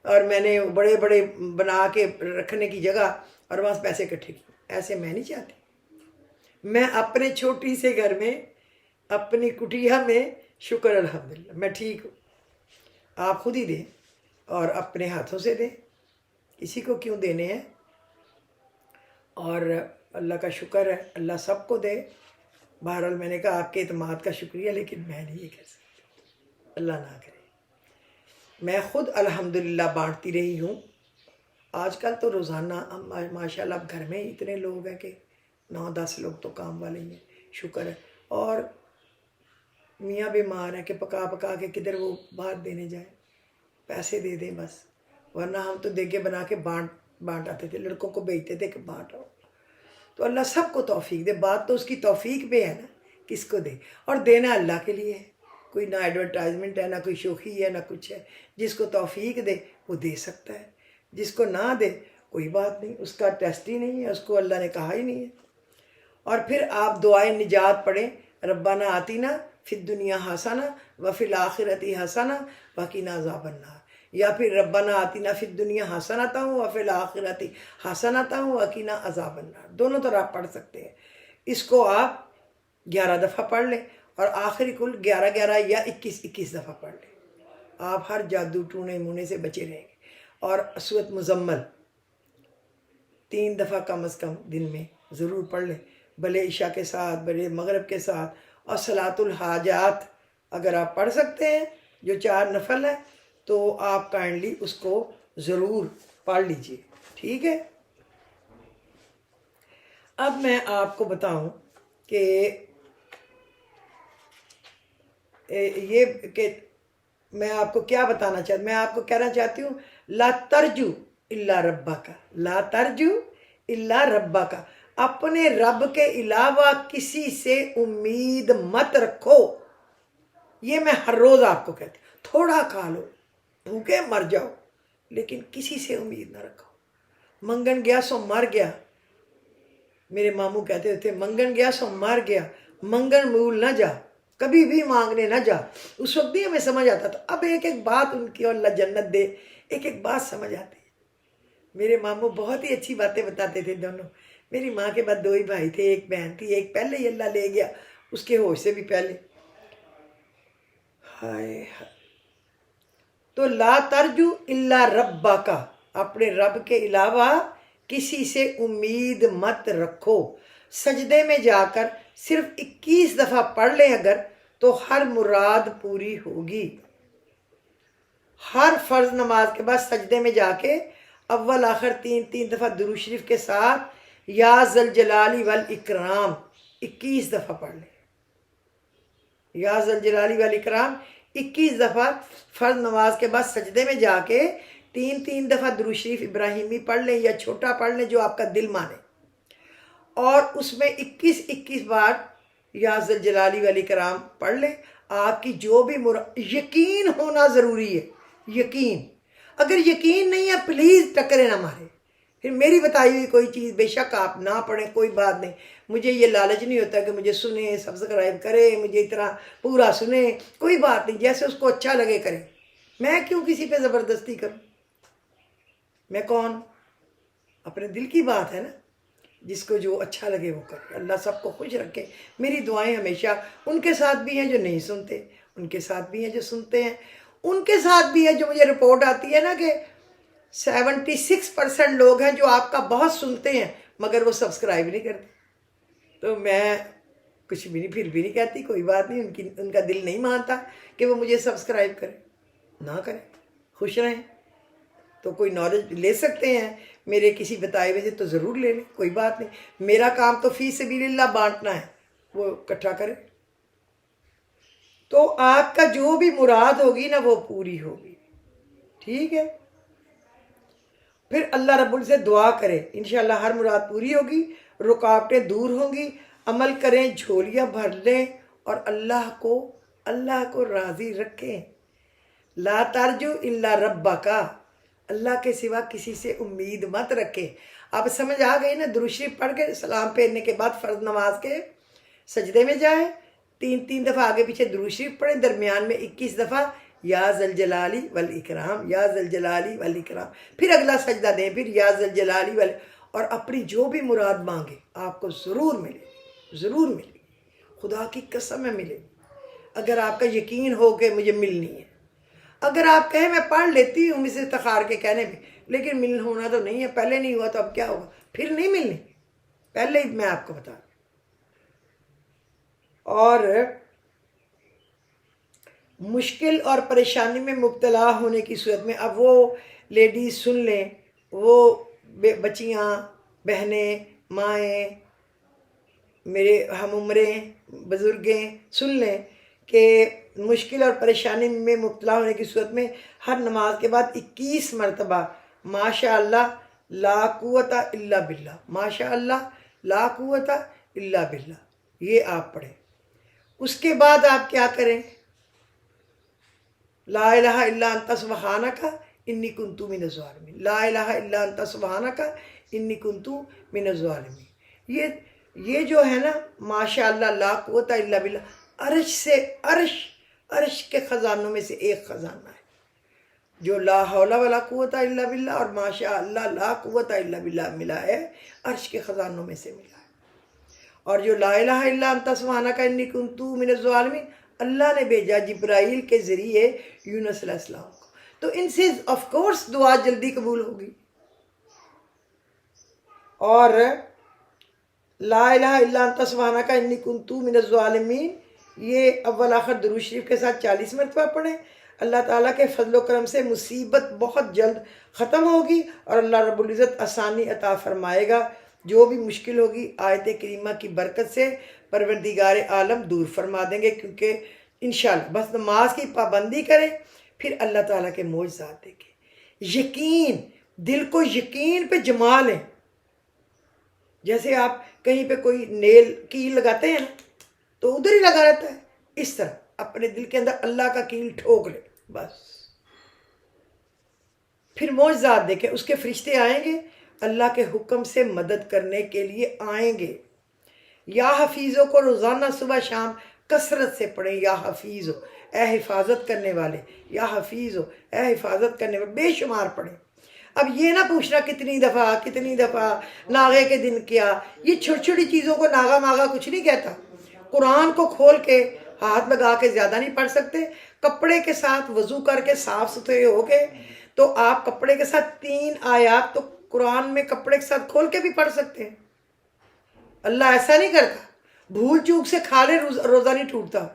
اور میں نے بڑے بڑے بنا کے رکھنے کی جگہ اور وہاں سے پیسے اکٹھے کیے۔ ایسے میں نہیں چاہتی۔ میں اپنے چھوٹی سے گھر میں، اپنی کٹیا میں، شکر الحمدللہ میں ٹھیک ہوں۔ آپ خود ہی دیں اور اپنے ہاتھوں سے دیں، کسی کو کیوں دینے ہیں؟ اور اللہ کا شکر ہے، اللہ سب کو دے۔ بہرحال میں نے کہا آپ کے اعتماد کا شکریہ، لیکن میں نہیں یہ کر سکتی، اللہ نہ کرے۔ میں خود الحمدللہ بانٹتی رہی ہوں۔ آج کل تو روزانہ ماشاءاللہ اب گھر میں اتنے لوگ ہیں کہ 9-10 لوگ تو کام والے ہی ہیں، شکر ہے۔ اور میاں بیمار ہیں کہ پکا پکا کے کدھر وہ باہر دینے جائیں، پیسے دے دیں بس، ورنہ ہم تو دیگے بنا کے بانٹ آتے تھے، لڑکوں کو بھیجتے تھے کہ بانٹ آؤ۔ تو اللہ سب کو توفیق دے، بات تو اس کی توفیق پہ ہے نا، کس کو دے، اور دینا اللہ کے لیے ہے، کوئی نہ ایڈورٹائزمنٹ ہے، نہ کوئی شوخی ہے، نہ کچھ ہے۔ جس کو توفیق دے وہ دے سکتا ہے، جس کو نہ دے کوئی بات نہیں، اس کا ٹیسٹ ہی نہیں ہے، اس کو اللہ نے کہا ہی نہیں ہے۔ اور پھر آپ دعائیں نجات پڑھیں، ربنا آتینا فی الدنیا حسنہ وفی الآخرۃ حسنہ وقنا عذاب النار، یا پھر ربنا آتینا فی الدنیا حسنۃ وفی الآخرۃ حسنۃ وقنا عذاب النار، دونوں طرح آپ پڑھ سکتے ہیں۔ اس کو آپ 11 دفعہ پڑھ لیں، اور آخری کل 11 یا 21 دفعہ پڑھ لیں۔ آپ ہر جادو ٹونے مونے سے بچے رہیں گے۔ اور سورۃ مزمل 3 دفعہ کم از کم دن میں ضرور پڑھ لیں، بھلے عشاء کے ساتھ، بھلے مغرب کے ساتھ۔ اور صلاۃ الحاجات اگر آپ پڑھ سکتے ہیں، جو 4 نفل ہیں، تو آپ کائنڈلی اس کو ضرور پڑھ لیجئے، ٹھیک ہے۔ اب میں آپ کو بتاؤں کہ یہ کہ میں آپ کو کیا بتانا چاہتی، میں آپ کو کہنا چاہتی ہوں لا ترجو الا ربک، لا ترجو الا ربک، اپنے رب کے علاوہ کسی سے امید مت رکھو۔ یہ میں ہر روز آپ کو کہتی ہوں، تھوڑا کھا لو، بھوکے مر جاؤ، لیکن کسی سے امید نہ رکھو۔ منگن گیا سو مر گیا، میرے ماموں کہتے تھے منگن گیا سو مر گیا، منگن بھول نہ جا، کبھی بھی مانگنے نہ جا۔ اس وقت بھی ہمیں سمجھ آتا تھا، اب ایک ایک بات ان کی، اور اللہ جنت دے، ایک ایک بات سمجھ آتی ہے۔ میرے ماموں بہت ہی اچھی باتیں بتاتے تھے دونوں۔ میری ماں کے بعد 2 ہی بھائی تھے، ایک بہن تھی، ایک پہلے ہی اللہ لے گیا، اس کے ہوش سے بھی پہلے۔ ہائے تو لا ترجو الا ربک، اپنے رب کے علاوہ کسی سے امید مت رکھو۔ سجدے میں جا کر صرف 21 دفعہ پڑھ لیں اگر، تو ہر مراد پوری ہوگی۔ ہر فرض نماز کے بعد سجدے میں جا کے اول آخر 3 دفعہ درود شریف کے ساتھ یا ذوالجلال والاکرام 21 دفعہ پڑھ لیں، یا ذوالجلال والاکرام 21 دفعہ فرض نماز کے بعد سجدے میں جا کے 3 دفعہ درود شریف ابراہیمی پڑھ لیں، یا چھوٹا پڑھ لیں جو آپ کا دل مانے، اور اس میں 21 بار یا ذوالجلال والاکرام پڑھ لیں۔ آپ کی جو بھی یقین ہونا ضروری ہے، یقین۔ اگر یقین نہیں ہے پلیز ٹکرے نہ مارے، پھر میری بتائی ہوئی کوئی چیز بے شک آپ نہ پڑھیں، کوئی بات نہیں۔ مجھے یہ لالچ نہیں ہوتا کہ مجھے سنیں، سبسکرائب کرے، مجھے اتنا پورا سنیں، کوئی بات نہیں، جیسے اس کو اچھا لگے کریں۔ میں کیوں کسی پہ زبردستی کروں؟ میں کون؟ اپنے دل کی بات ہے نا، جس کو جو اچھا لگے وہ کرے۔ اللہ سب کو خوش رکھے۔ میری دعائیں ہمیشہ ان کے ساتھ بھی ہیں جو نہیں سنتے، ان کے ساتھ بھی ہیں جو سنتے ہیں، ان کے ساتھ بھی ہے جو مجھے رپورٹ آتی ہے نا کہ 76% لوگ ہیں جو آپ کا بہت سنتے ہیں مگر وہ سبسکرائب نہیں کرتے۔ تو میں کچھ بھی نہیں، پھر بھی نہیں کہتی کوئی بات نہیں، ان کا دل نہیں مانتا کہ وہ مجھے سبسکرائب کرے، نہ کرے، خوش رہیں۔ تو کوئی نالج لے سکتے ہیں میرے کسی بتائے ہوئے سے تو ضرور لے لیں، کوئی بات نہیں۔ میرا کام تو فی سبیل اللہ بانٹنا ہے، وہ اکٹھا کرے، تو آپ کا جو بھی مراد ہوگی نا وہ پوری ہوگی، ٹھیک ہے۔ پھر اللہ رب العزت دعا کرے، انشاءاللہ ہر مراد پوری ہوگی، رکاوٹیں دور ہوں گی، عمل کریں، جھولیاں بھر لیں اور اللہ کو راضی رکھیں۔ لا ترجو الا ربک، اللہ کے سوا کسی سے امید مت رکھیں۔ اب سمجھ آ گئی نا؟ درود شریف پڑھ کے سلام پھیرنے کے بعد فرض نماز کے سجدے میں جائیں، 3 دفعہ آگے پیچھے درود شریف پڑھیں، درمیان میں 21 دفعہ یا ذوالجلالی والاکرام، یا ذوالجلالی والاکرام، پھر اگلا سجدہ دیں، پھر یا ذوالجلالی اور اپنی جو بھی مراد مانگے آپ کو ضرور ملے گی، ضرور ملے گی، خدا کی قسم میں ملے گی، اگر آپ کا یقین ہو کہ مجھے ملنی ہے۔ اگر آپ کہیں میں پڑھ لیتی ہوں مسز تخار کے کہنے پہ، لیکن مل ہونا تو نہیں ہے، پہلے نہیں ہوا تو اب کیا ہوگا؟ پھر نہیں ملنی، پہلے ہی میں آپ کو بتا دوں۔ اور مشکل اور پریشانی میں مبتلا ہونے کی صورت میں، اب وہ لیڈیز سن لیں، وہ بچیاں، بہنیں، مائیں، میرے ہم عمریں، بزرگیں سن لیں کہ مشکل اور پریشانی میں مبتلا ہونے کی صورت میں ہر نماز کے بعد 21 مرتبہ ماشاء اللہ لا قوت الا باللہ، ماشاء اللہ لا قوت الا باللہ، یہ آپ پڑھیں۔ اس کے بعد آپ کیا کریں؟ لا الہ الا انت سبحانک انی کنت من الظالمین، لا الہ الا انت سبحانک انی کنت من الظالمین۔ یہ جو ہے نا ماشاء اللہ لا قوت الا باللہ، عرش کے خزانوں میں سے ایک خزانہ ہے، جو لا حول ولا قوت الا باللہ اور ماشاء اللہ لا قوت الا باللہ ملا ہے، عرش کے خزانوں میں سے ملا ہے۔ اور جو لا الہ الا انت سبحانک انی کنت من الظالمین، اللہ نے بھیجا جبرائیل کے ذریعے یونس علیہ السلام کو، تو ان سے آف کورس دعا جلدی قبول ہوگی۔ اور لا الہ الا انت سبحانک انی کنت من الظالمین، یہ اول آخر درود شریف کے ساتھ 40 مرتبہ پڑھیں۔ اللہ تعالیٰ کے فضل و کرم سے مصیبت بہت جلد ختم ہوگی اور اللہ رب العزت آسانی عطا فرمائے گا، جو بھی مشکل ہوگی آیت کریمہ کی برکت سے پروردگار عالم دور فرما دیں گے، کیونکہ انشاءاللہ بس نماز کی پابندی کریں، پھر اللہ تعالیٰ کے معجزات دیکھیں۔ یقین، دل کو یقین پہ جما لیں۔ جیسے آپ کہیں پہ کوئی نیل کیل لگاتے ہیں نا تو ادھر ہی لگا رہتا ہے، اس طرح اپنے دل کے اندر اللہ کا کیل ٹھوک لے، بس پھر معجزات دیکھیں۔ اس کے فرشتے آئیں گے، اللہ کے حکم سے مدد کرنے کے لیے آئیں گے۔ یا حفیظوں کو روزانہ صبح شام کثرت سے پڑھیں، یا حفیظ ہو اے حفاظت کرنے والے، یا حفیظ ہو اے حفاظت کرنے والے، بے شمار پڑھیں۔ اب یہ نہ پوچھنا کتنی دفعہ ناغے کے دن کیا، یہ چھوٹی چھوٹی چیزوں کو ناغا ماغا کچھ نہیں کہتا۔ قرآن کو کھول کے ہاتھ لگا کے زیادہ نہیں پڑھ سکتے، کپڑے کے ساتھ وضو کر کے صاف ستھرے ہو گئے تو آپ کپڑے کے ساتھ 3 آیات تو قرآن میں کپڑے کے ساتھ کھول کے بھی پڑھ سکتے ہیں۔ اللہ ایسا نہیں کرتا، بھول چوک سے کھا لے روزہ نہیں ٹوٹتا،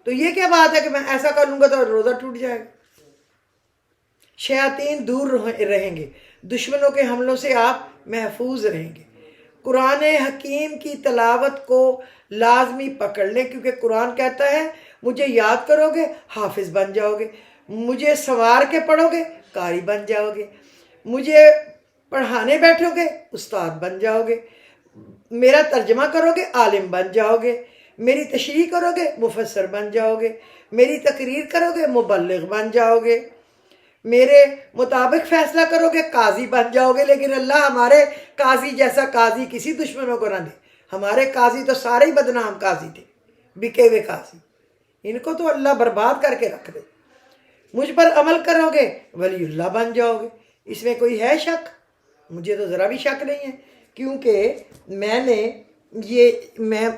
تو یہ کیا بات ہے کہ میں ایسا کر لوں گا تو روزہ ٹوٹ جائے گا؟ شیاطین دور رہیں گے، دشمنوں کے حملوں سے آپ محفوظ رہیں گے۔ قرآن حکیم کی تلاوت کو لازمی پکڑ لیں، کیونکہ قرآن کہتا ہے مجھے یاد کرو گے حافظ بن جاؤ گے، مجھے سنوار کے پڑھو گے قاری بن جاؤ گے، مجھے پڑھانے بیٹھو گے استاد بن جاؤ گے، میرا ترجمہ کرو گے عالم بن جاؤ گے، میری تشریح کرو گے مفسر بن جاؤ گے، میری تقریر کرو گے مبلغ بن جاؤ گے، میرے مطابق فیصلہ کرو گے قاضی بن جاؤ گے۔ لیکن اللہ ہمارے قاضی جیسا قاضی کسی دشمنوں کو نہ دے، ہمارے قاضی تو سارے ہی بدنام قاضی تھے، بکے ہوئے قاضی، ان کو تو اللہ برباد کر کے رکھ دے۔ مجھ پر عمل کرو گے ولی اللہ بن جاؤ گے، اس میں کوئی ہے شک؟ مجھے تو ذرا بھی شک نہیں ہے، کیونکہ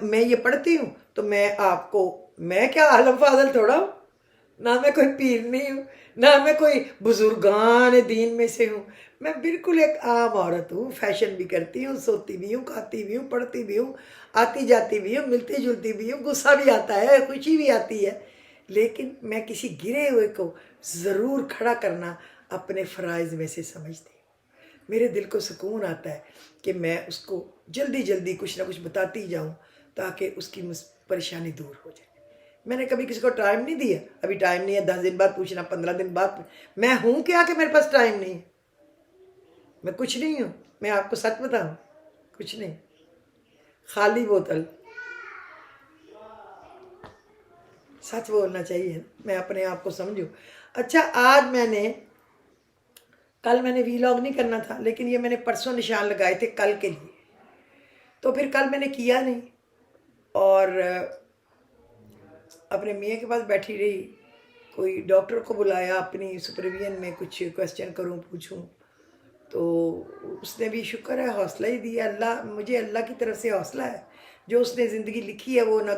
میں یہ پڑھتی ہوں تو میں کیا عالم فاضل تھوڑا ہوں، نہ میں کوئی پیر نہیں ہوں، نہ میں کوئی بزرگان دین میں سے ہوں، میں بالکل ایک عام عورت ہوں، فیشن بھی کرتی ہوں، سوتی بھی ہوں، کھاتی بھی ہوں، پڑھتی بھی ہوں، آتی جاتی بھی ہوں، ملتی جلتی بھی ہوں، غصہ بھی آتا ہے، خوشی بھی آتی ہے، لیکن میں کسی گرے ہوئے کو ضرور کھڑا کرنا اپنے فرائض میں سے سمجھتی ہوں۔ میرے دل کو سکون آتا ہے کہ میں اس کو جلدی کچھ نہ کچھ بتاتی جاؤں تاکہ اس کی پریشانی دور ہو جائے۔ میں نے کبھی کسی کو ٹائم نہیں دیا، ابھی ٹائم نہیں ہے، 10 دن بعد پوچھنا، 15 دن بعد میں ہوں کیا کہ میرے پاس ٹائم نہیں ہے؟ میں کچھ نہیں ہوں، میں آپ کو سچ بتاؤں، کچھ نہیں۔ خالی بوتل. سچ بولنا چاہیے، میں اپنے آپ کو سمجھوں. اچھا آج کل میں نے ویلاگ نہیں کرنا تھا، لیکن یہ میں نے پرسوں نشان لگائے تھے کل کے لیے، تو پھر کل میں نے کیا نہیں اور اپنے میاں کے پاس بیٹھی رہی. کوئی ڈاکٹر کو بلایا اپنی سپرویژن میں، کچھ کویسچن کروں پوچھوں، تو اس نے بھی شکر ہے حوصلہ ہی دیا. مجھے اللہ کی طرف سے حوصلہ ہے. جو اس نے زندگی لکھی ہے وہ نہ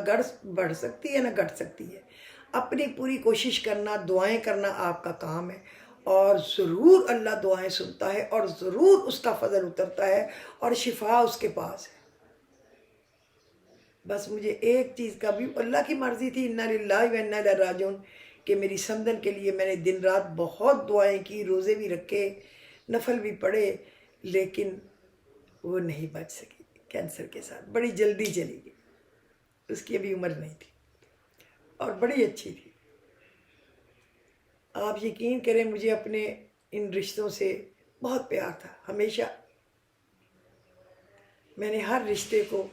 بڑھ سکتی ہے نہ گھٹ سکتی ہے. اپنی پوری کوشش کرنا، دعائیں کرنا آپ کا کام ہے، اور ضرور اللہ دعائیں سنتا ہے، اور ضرور اس کا فضل اترتا ہے، اور شفا اس کے پاس ہے. بس مجھے ایک چیز کا بھی اللہ کی مرضی تھی، انا للہ و انا الیہ راجعون، کہ میری سمدن کے لیے میں نے دن رات بہت دعائیں کی، روزے بھی رکھے، نفل بھی پڑھے، لیکن وہ نہیں بچ سکی کینسر کے ساتھ. بڑی جلدی چلی گئی، اس کی ابھی عمر نہیں تھی، اور بڑی اچھی تھی. آپ یقین کریں مجھے اپنے ان رشتوں سے بہت پیار تھا. ہمیشہ میں نے ہر رشتے کو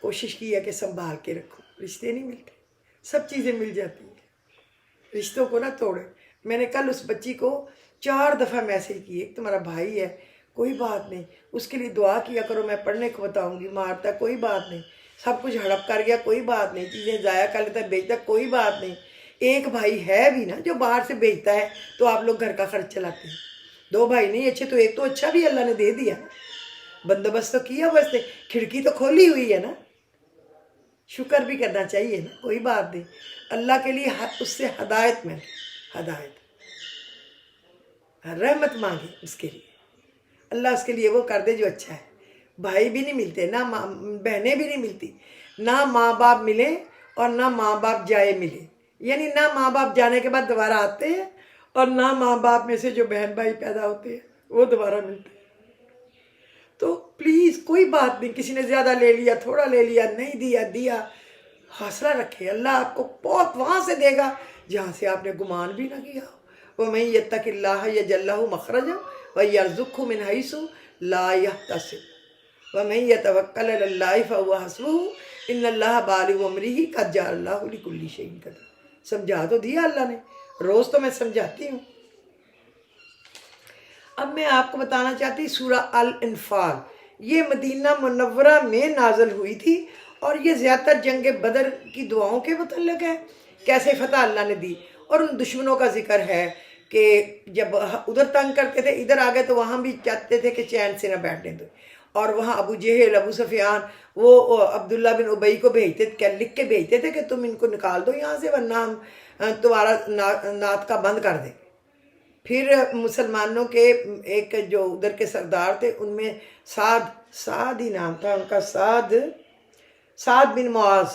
کوشش کی ہے کہ سنبھال کے رکھوں. رشتے نہیں ملتے، سب چیزیں مل جاتی ہیں، رشتوں کو نہ توڑے. میں نے کل اس بچی کو 4 دفعہ میسیج کیے، ایک تمہارا بھائی ہے، کوئی بات نہیں، اس کے لیے دعا کیا کرو، میں پڑھنے کو بتاؤں گی. مارتا کوئی بات نہیں، سب کچھ ہڑپ کر گیا کوئی بات نہیں، چیزیں ضائع کر لیتا بیچتا کوئی بات نہیں. ایک بھائی ہے بھی نا جو باہر سے بیچتا ہے، تو آپ لوگ گھر کا خرچ چلاتے ہیں. 2 بھائی نہیں اچھے تو ایک تو اچھا بھی اللہ نے دے دیا، بندوبست تو کیا، بس کھڑکی تو کھولی ہوئی ہے نا، شکر بھی کرنا چاہیے نا. کوئی بات نہیں، اللہ کے لیے اس سے ہدایت میں ہدایت رحمت مانگے اس کے لیے، اللہ اس کے لیے وہ کر دے جو اچھا ہے. بھائی بھی نہیں ملتے، نہ بہنیں بھی نہیں ملتی، نہ ماں باپ ملے اور نہ ماں باپ جائے ملے. یعنی نہ ماں باپ جانے کے بعد دوبارہ آتے ہیں، اور نہ ماں باپ میں سے جو بہن بھائی پیدا ہوتے ہیں وہ دوبارہ ملتے ہیں. تو پلیز کوئی بات نہیں، کسی نے زیادہ لے لیا، تھوڑا لے لیا، نہیں دیا، حوصلہ رکھے. اللہ آپ کو بہت وہاں سے دے گا جہاں سے آپ نے گمان بھی نہ کیا ہو. وَمَن يَتَّقِ اللَّهَ يَجْعَل لَّهُ مَخْرَجًا وَيَرْزُقْهُ مِنْ حَيْثُ لَا يَحْتَسِبُ وَمَن يَتَوَكَّلْ عَلَى اللَّهِ فَهُوَ حَسْبُهُ إِنَّ اللَّهَ بَالِغُ أَمْرِهِ قَدْ جَعَلَ اللَّهُ لِكُلِّ شَيْءٍ قَدْرًا. سمجھا تو دیا اللہ نے، روز تو میں سمجھاتی ہوں. اب میں آپ کو بتانا چاہتی سورہ الانفال، یہ مدینہ منورہ میں نازل ہوئی تھی، اور یہ زیادہ تر جنگ بدر کی دعاؤں کے متعلق ہے، کیسے فتح اللہ نے دی. اور ان دشمنوں کا ذکر ہے کہ جب ادھر تنگ کرتے تھے ادھر آ گئے تو وہاں بھی چاہتے تھے کہ چین سے نہ بیٹھنے دو. اور وہاں ابو جہل، ابو سفیان، وہ عبداللہ بن ابی کو لکھ کے بھیجتے تھے کہ تم ان کو نکال دو یہاں سے، ورنہ ہم تمہارا نعت کا بند کر دیں. پھر مسلمانوں کے ایک جو ادھر کے سردار تھے، ان میں سعد ہی نام تھا ان کا، سعد بن معاذ،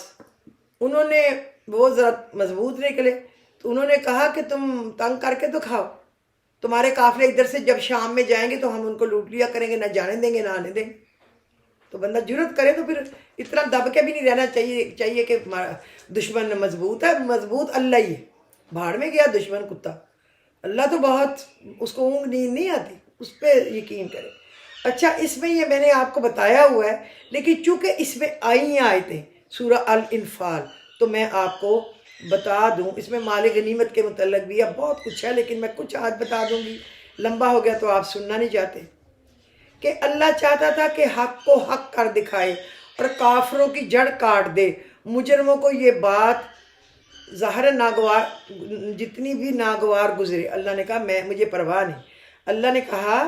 انہوں نے وہ ذرا مضبوط نکلے، تو انہوں نے کہا کہ تم تنگ کر کے تو کھاؤ، تمہارے قافلے ادھر سے جب شام میں جائیں گے تو ہم ان کو لوٹ لیا کریں گے، نہ جانے دیں گے نہ آنے دیں گے. تو بندہ جرت کرے تو پھر اتنا دب کے بھی نہیں رہنا چاہیے کہ دشمن مضبوط ہے. مضبوط اللہ ہی ہے. بھاڑ میں گیا دشمن کتا، اللہ تو بہت، اس کو اونگ نیند نہیں آتی، اس پہ یقین کرے. اچھا اس میں یہ میں نے آپ کو بتایا ہوا ہے، لیکن چونکہ اس میں آئی آیتیں سورہ الانفال، تو میں آپ کو بتا دوں. اس میں مال غنیمت کے متعلق بھی ہے، بہت کچھ ہے، لیکن میں کچھ آج بتا دوں گی، لمبا ہو گیا تو آپ سننا نہیں چاہتے. کہ اللہ چاہتا تھا کہ حق کو حق کر دکھائے اور کافروں کی جڑ کاٹ دے. مجرموں کو یہ بات ظاہر ناگوار، جتنی بھی ناگوار گزرے، اللہ نے کہا مجھے پرواہ نہیں. اللہ نے کہا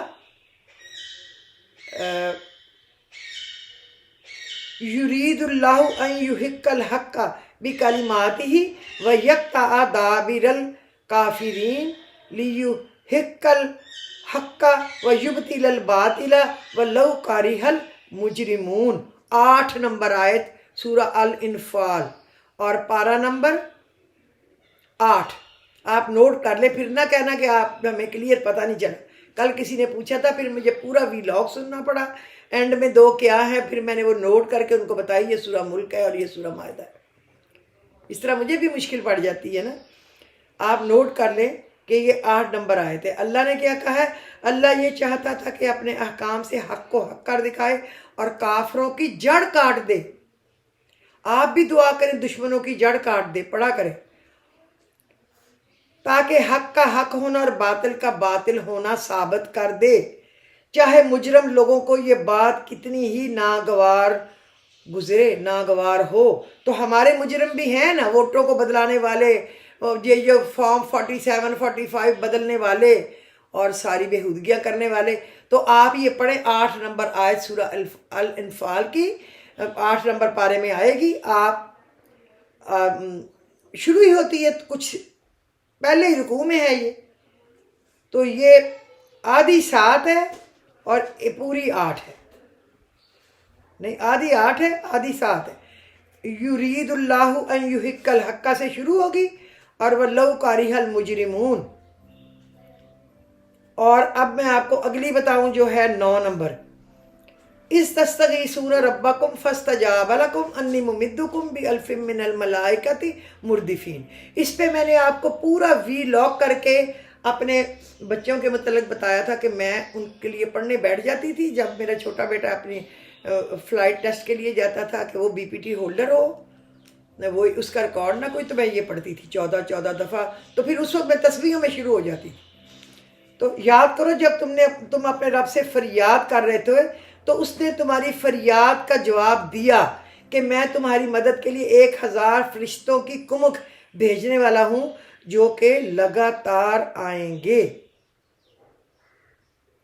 یرید اللہ ان یحق الحق بکلماتہ ویقطع دابر الکافرین لیحق الحق ویبطل الباطل ولو کرہ المجرمون. 8 نمبر آیت سورہ الانفال اور پارہ نمبر 8. آپ نوٹ کر لیں، پھر نہ کہنا کہ آپ ہمیں کلیئر پتہ نہیں چلا. کل کسی نے پوچھا تھا، پھر مجھے پورا ویلاگ سننا پڑا، اینڈ میں 2 کیا ہے، پھر میں نے وہ نوٹ کر کے ان کو بتائی یہ سورہ ملک ہے اور یہ سورہ مائدہ ہے. اس طرح مجھے بھی مشکل پڑ جاتی ہے نا. آپ نوٹ کر لیں کہ یہ 8 نمبر آئے تھے۔ اللہ نے کیا کہا ہے؟ اللہ یہ چاہتا تھا کہ اپنے احکام سے حق کو حق کر دکھائے اور کافروں کی جڑ کاٹ دے۔ آپ بھی دعا کریں دشمنوں کی جڑ کاٹ دے، پڑھا کریں، تاکہ حق کا حق ہونا اور باطل کا باطل ہونا ثابت کر دے، چاہے مجرم لوگوں کو یہ بات کتنی ہی ناگوار گزرے، ناگوار ہو۔ تو ہمارے مجرم بھی ہیں نا، ووٹوں کو بدلانے والے، یہ جو فارم 47 45 بدلنے والے اور ساری بےہودگیاں کرنے والے۔ تو آپ یہ پڑھیں 8 نمبر آیت سورہ الانفال کی، 8 نمبر پارے میں آئے گی۔ آپ شروع ہی ہوتی ہے کچھ پہلے ہی رکوع میں ہے یہ، تو یہ آدھی 7 ہے اور پوری 8 ہے، نہیں آدھی 8 ہے آدھی 7 ہے۔ یرید اللہ ان یحق الحق سے شروع ہوگی اور وَلَوْ کَرِہَ الْمُجْرِمُونَ۔ اور اب میں آپ کو اگلی بتاؤں جو ہے 9 نمبر، اِذْ تَسْتَغِیثُونَ رَبَّکُمْ فَاسْتَجَابَ لَکُمْ أَنِّی مُمِدُّکُمْ بِأَلْفٍ مِّنَ الْمَلَائِکَةِ مُرْدِفِینَ۔ اس پہ میں نے آپ کو پورا وی لاگ کر کے اپنے بچوں کے متعلق بتایا تھا کہ میں ان کے لیے پڑھنے بیٹھ جاتی تھی جب میرا چھوٹا بیٹا اپنی فلائٹ ٹیسٹ کے لیے جاتا تھا کہ وہ BPT ہولڈر ہو، وہ اس کا ریکارڈ نہ کوئی، تو میں یہ پڑھتی تھی 14 دفعہ، تو پھر اس وقت میں تسبیحوں میں شروع ہو جاتی تھی۔ تو یاد کرو جب تم اپنے رب سے فریاد کر رہے تھے تو اس نے تمہاری فریاد کا جواب دیا کہ میں تمہاری مدد کے لیے 1000 فرشتوں کی کمک بھیجنے والا ہوں جو کہ لگاتار آئیں گے۔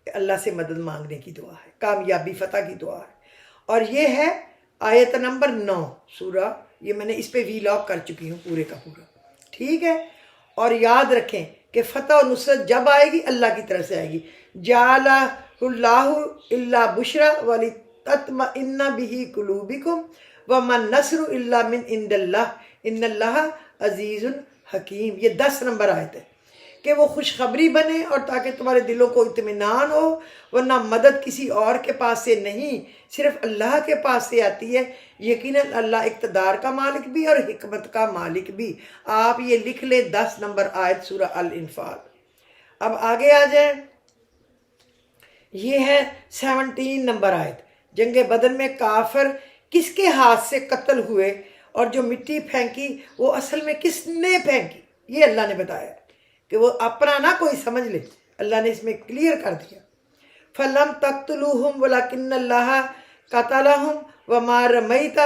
اللہ سے مدد مانگنے کی دعا ہے، کامیابی فتح کی دعا ہے۔ اور یہ ہے آیت نمبر 9 سورہ، یہ میں نے اس پہ وی لاگ کر چکی ہوں پورے کا پورا، ٹھیک ہے۔ اور یاد رکھیں کہ فتح و نصرت جب آئے گی اللہ کی طرف سے آئے گی۔ جعلہ اللہ الا بشرا ولتطمئن به قلوبکم وما النصر الا من عند اللہ ان اللہ عزیز حکیم۔ یہ 10 نمبر آیت ہے کہ وہ خوشخبری بنے اور تاکہ تمہارے دلوں کو اطمینان ہو، ورنہ مدد کسی اور کے پاس سے نہیں، صرف اللہ کے پاس سے آتی ہے۔ یقیناً اللہ اقتدار کا مالک بھی اور حکمت کا مالک بھی۔ آپ یہ لکھ لیں 10 نمبر آیت سورہ الانفال۔ اب آگے آ جائیں، یہ ہے 17 نمبر آیت۔ جنگ بدر میں کافر کس کے ہاتھ سے قتل ہوئے اور جو مٹی پھینکی وہ اصل میں کس نے پھینکی، یہ اللہ نے بتایا کہ وہ اپنا نہ کوئی سمجھ لے، اللہ نے اس میں کلیئر کر دیا۔ فَلَمْ تَقْتُلُوهُمْ وَلَكِنَّ اللَّهَ قَتَلَهُمْ وَمَا رَمَيْتَ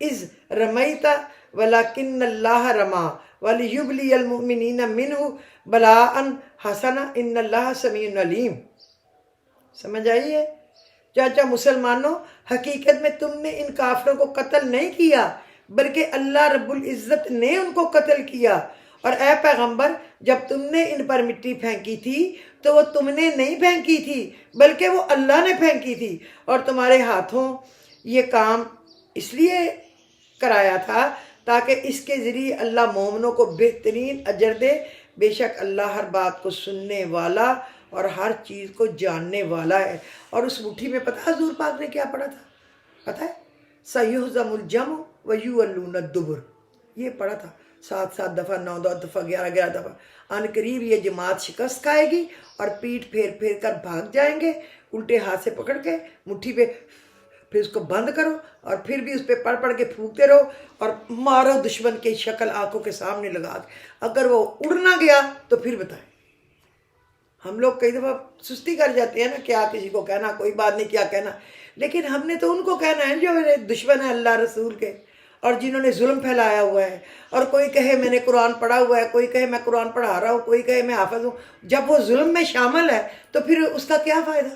إِذْ رَمَيْتَ وَلَكِنَّ اللَّهَ رَمَى وَلِيُبْلِيَ الْمُؤْمِنِينَ مِنْهُ بَلَاءً حَسَنًا إِنَّ اللَّهَ سَمِيعٌ عَلِيمٌ۔ سمجھ آئی ہے؟ چاچا مسلمانوں، حقیقت میں تم نے ان کافروں کو قتل نہیں کیا بلکہ اللہ رب العزت نے ان کو قتل کیا۔ اور اے پیغمبر، جب تم نے ان پر مٹی پھینکی تھی تو وہ تم نے نہیں پھینکی تھی بلکہ وہ اللہ نے پھینکی تھی، اور تمہارے ہاتھوں یہ کام اس لیے کرایا تھا تاکہ اس کے ذریعے اللہ مومنوں کو بہترین اجر دے۔ بے شک اللہ ہر بات کو سننے والا اور ہر چیز کو جاننے والا ہے۔ اور اس مٹھی میں پتہ حضور پاک نے کیا پڑھا تھا؟ پتہ ہے؟ سَيُهْزَمُ الْجَمْعُ وَيُوَلُّونَ الدُّبُرَ، یہ پڑھا تھا 7 دفعہ، 9 دفعہ، 11 دفعہ۔ ان قریب یہ جماعت شکست کھائے گی اور پیٹ پھیر پھیر کر بھاگ جائیں گے، الٹے ہاتھ سے پکڑ کے مٹھی پہ، پھر اس کو بند کرو اور پھر بھی اس پہ پڑھ کے پھونکتے رہو اور مارو دشمن کی شکل آنکھوں کے سامنے لگا کے۔ اگر وہ اڑ نہ گیا تو پھر بتائیں۔ ہم لوگ کئی دفعہ سستی کر جاتے ہیں نا، کیا کسی کو کہنا، کوئی بات نہیں، کیا کہنا، لیکن ہم نے تو ان کو کہنا ہے جو دشمن ہے اللہ رسول کے اور جنہوں نے ظلم پھیلایا ہوا ہے۔ اور کوئی کہے میں نے قرآن پڑھا ہوا ہے، کوئی کہے میں قرآن پڑھا رہا ہوں، کوئی کہے میں حافظ ہوں، جب وہ ظلم میں شامل ہے تو پھر اس کا کیا فائدہ؟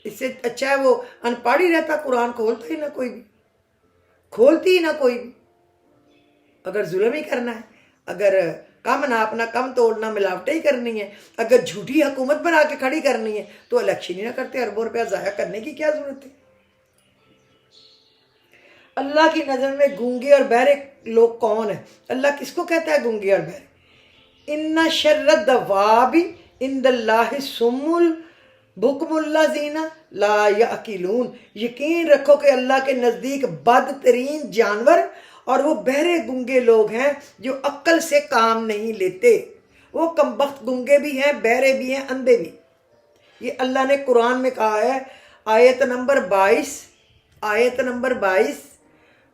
اس سے اچھا ہے وہ ان پڑھ ہی رہتا، قرآن کھولتا ہی نہ کوئی بھی، کھولتی ہی نہ کوئی بھی۔ اگر ظلم ہی کرنا ہے، اگر کم ناپنا، کم توڑنا، ملاوٹیں ہی کرنی ہے، اگر جھوٹی حکومت بنا کے کھڑی کرنی ہے تو الیکشن ہی نہ کرتے، اربوں روپیہ ضائع کرنے کی کیا ضرورت ہے؟ اللہ کی نظر میں گونگے اور بہرے لوگ کون ہیں؟ اللہ کس کو کہتا ہے گونگے اور بہرے؟ ان شر الدواب عند اللہ الصم البکم الذین لا یعقلون۔ یقین رکھو کہ اللہ کے نزدیک بدترین جانور اور وہ بہرے گونگے لوگ ہیں جو عقل سے کام نہیں لیتے۔ وہ کم بخت گنگے بھی ہیں، بہرے بھی ہیں، اندھے بھی. یہ اللہ نے قرآن میں کہا ہے، آیت نمبر 22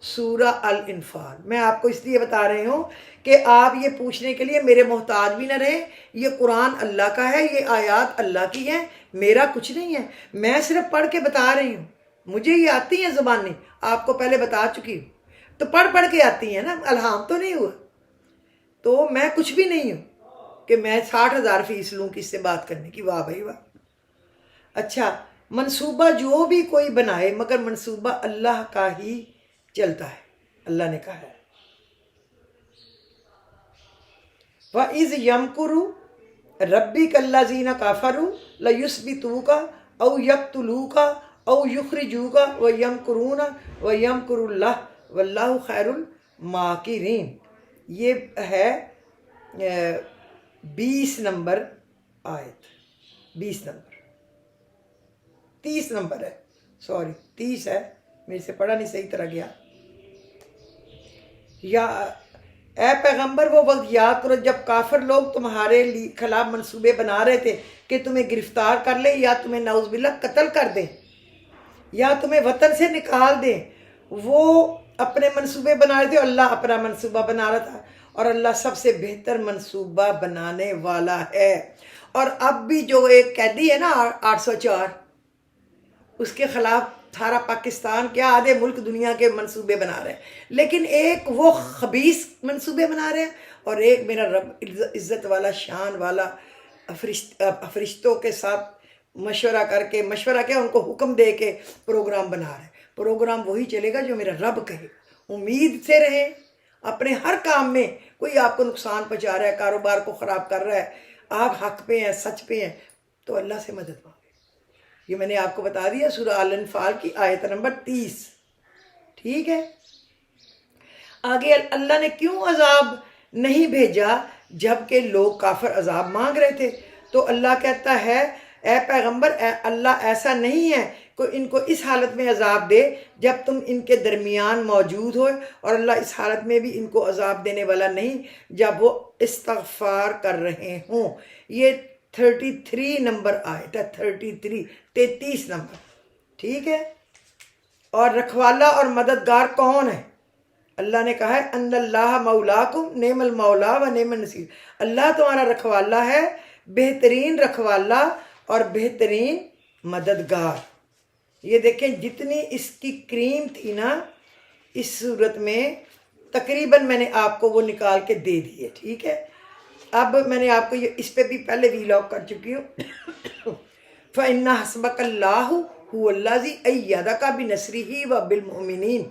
سورہ الانفال. میں آپ کو اس لیے بتا رہی ہوں کہ آپ یہ پوچھنے کے لیے میرے محتاج بھی نہ رہیں. یہ قرآن اللہ کا ہے، یہ آیات اللہ کی ہیں، میرا کچھ نہیں ہے. میں صرف پڑھ کے بتا رہی ہوں. مجھے یہ آتی ہیں زبانیں، آپ کو پہلے بتا چکی ہوں، تو پڑھ کے آتی ہیں نا، الہام تو نہیں ہوا. تو میں کچھ بھی نہیں ہوں کہ میں 60,000 فیس لوں کس سے بات کرنے کی. واہ بھائی واہ. اچھا، منصوبہ جو بھی کوئی بنائے مگر منصوبہ اللہ کا ہی چلتا ہے. اللہ نے کہا ہے وَإِذْ يَمْكُرُ رَبِّكَ الَّذِينَ كَفَرُوا لَيُثْبِتُوكَ أَوْ يَقْتُلُوكَ أَوْ يُخْرِجُوكَ وَيَمْكُرُونَ وَيَمْكُرُ اللَّهُ وَاللَّهُ خَيْرُ الْمَاكِرِينَ. یہ ہے 20 نمبر آیت. 20 نمبر 30 نمبر ہے، سوری 30 ہے، میرے سے پڑھا نہیں صحیح طرح گیا. یا اے پیغمبر وہ وقت یاد کرو جب کافر لوگ تمہارے خلاف منصوبے بنا رہے تھے کہ تمہیں گرفتار کر لیں یا تمہیں نعوذ باللہ قتل کر دیں یا تمہیں وطن سے نکال دیں. وہ اپنے منصوبے بنا رہے تھے، اللہ اپنا منصوبہ بنا رہا تھا، اور اللہ سب سے بہتر منصوبہ بنانے والا ہے. اور اب بھی جو ایک قیدی ہے نا 804، اس کے خلاف سارا پاکستان کیا آدھے ملک دنیا کے منصوبے بنا رہے ہیں، لیکن ایک وہ خبیث منصوبے بنا رہے ہیں اور ایک میرا رب عزت والا شان والا فرشتوں کے ساتھ مشورہ کیا ان کو حکم دے کے پروگرام بنا رہے ہیں. پروگرام وہی چلے گا جو میرا رب کہے. امید سے رہیں اپنے ہر کام میں. کوئی آپ کو نقصان پہنچا رہا ہے، کاروبار کو خراب کر رہا ہے، آپ حق پہ ہیں، سچ پہ ہیں، تو اللہ سے مدد مانگیں. یہ میں نے آپ کو بتا دیا سورہ الانفال کی آیت نمبر 30. ٹھیک ہے. آگے اللہ نے کیوں عذاب نہیں بھیجا جبکہ لوگ کافر عذاب مانگ رہے تھے؟ تو اللہ کہتا ہے اے پیغمبر اللہ ایسا نہیں ہے کہ ان کو اس حالت میں عذاب دے جب تم ان کے درمیان موجود ہو، اور اللہ اس حالت میں بھی ان کو عذاب دینے والا نہیں جب وہ استغفار کر رہے ہوں. یہ 33 نمبر آیت ہے. 33 نمبر. ٹھیک ہے. اور رکھوالا اور مددگار کون ہے؟ اللہ نے کہا ہے ان اللہ مولاکم نعم المولا و نعم النصیر. اللہ تمہارا رکھوالا ہے، بہترین رکھوالا اور بہترین مددگار. یہ دیکھیں جتنی اس کی کریم تھی نا اس صورت میں، تقریباً میں نے آپ کو وہ نکال کے دے دی ہے. ٹھیک ہے. اب میں نے آپ کو یہ اس پہ بھی پہلے ویلاگ کر چکی ہوں. فَإِنَّ حَسْبَكَ اللَّهُ هُوَ الَّذِي أَيَّدَكَ بِنَصْرِهِ وَبِالْمُؤْمِنِينَ.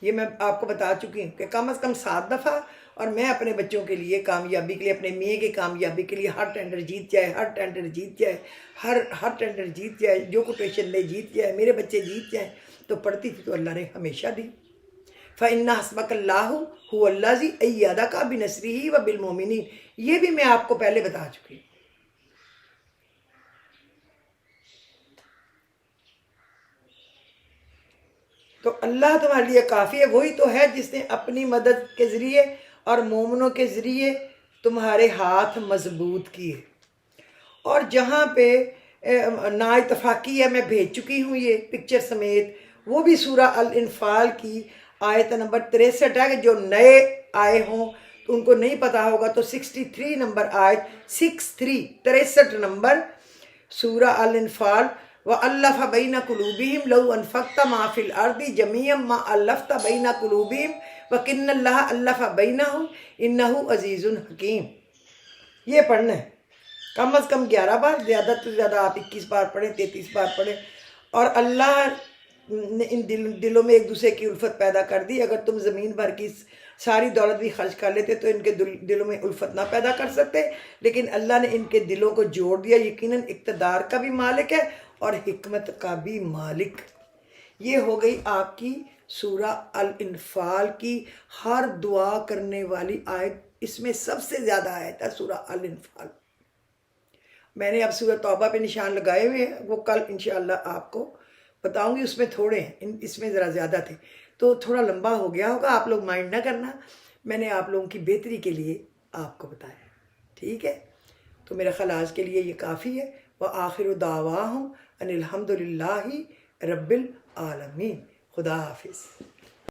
یہ میں آپ کو بتا چکی ہوں کہ کم از کم 7 دفعہ، اور میں اپنے بچوں کے لیے کامیابی کے لیے، اپنے میاں کی کامیابی کے لیے ہر ٹینڈر جیت جائے، ہر ٹینڈر جیت جائے، ہر ٹینڈر جیت جائے، جو کوٹیشن لے جیت جائے، میرے بچے جیت جائیں، تو پڑھتی تھی تو اللہ نے ہمیشہ دی. فَإِنَّ حَسْبَكَ اللَّهُ هُوَ الَّذِي أَيَّدَكَ بِنَصْرِهِ وَبِالْمُؤْمِنِينَ. یہ بھی میں آپ کو پہلے بتا چکی ہوں. تو اللہ تمہارے لیے کافی ہے. وہی تو ہے جس نے اپنی مدد کے ذریعے اور مومنوں کے ذریعے تمہارے ہاتھ مضبوط کیے. اور جہاں پہ نا اتفاقی ہے میں بھیج چکی ہوں یہ پکچر سمیت، وہ بھی سورہ الانفال کی آیت نمبر 63 ہے. کہ جو نئے آئے ہوں تو ان کو نہیں پتا ہوگا تو 63 نمبر آیت 63 نمبر سورہ الانفال. وَأَلَّفَ بَيْنَ قُلُوبِهِمْ لَوْ أَنفَقْتَ مَا فِي الْأَرْضِ جَمِيعًا مَا أَلَّفْتَ بَيْنَ قُلُوبِهِمْ وَإِنَّ اللَّهَ أَلَّفَ بَيْنَهُمْ إِنَّهُ عَزِيزٌ حَكِيمٌ. یہ پڑھنا ہے کم از کم 11 بار، زیادہ تو زیادہ آپ 21 بار پڑھیں، 33 بار پڑھیں. اور اللہ نے ان دلوں میں ایک دوسرے کی الفت پیدا کر دی. اگر تم زمین بھر کی ساری دولت بھی خرچ کر لیتے تو ان کے دلوں میں الفت نہ پیدا کر سکتے، لیکن اللہ نے ان کے دلوں کو جوڑ دیا. یقیناً اقتدار کا بھی مالک ہے اور حکمت کا بھی مالک. یہ ہو گئی آپ کی سورہ الانفال کی ہر دعا کرنے والی آیت. اس میں سب سے زیادہ آیت ہے سورہ الانفال. میں نے اب سورہ توبہ پہ نشان لگائے ہوئے ہیں، وہ کل انشاءاللہ آپ کو بتاؤں گی. اس میں تھوڑے ہیں، اس میں ذرا زیادہ تھے تو تھوڑا لمبا ہو گیا ہوگا. آپ لوگ مائنڈ نہ کرنا، میں نے آپ لوگوں کی بہتری کے لیے آپ کو بتایا. ٹھیک ہے، تو میرا خیال آج کے لیے یہ کافی ہے۔ وآخر دعواہم ان الحمد للہ رب العالمین۔ خدا حافظ۔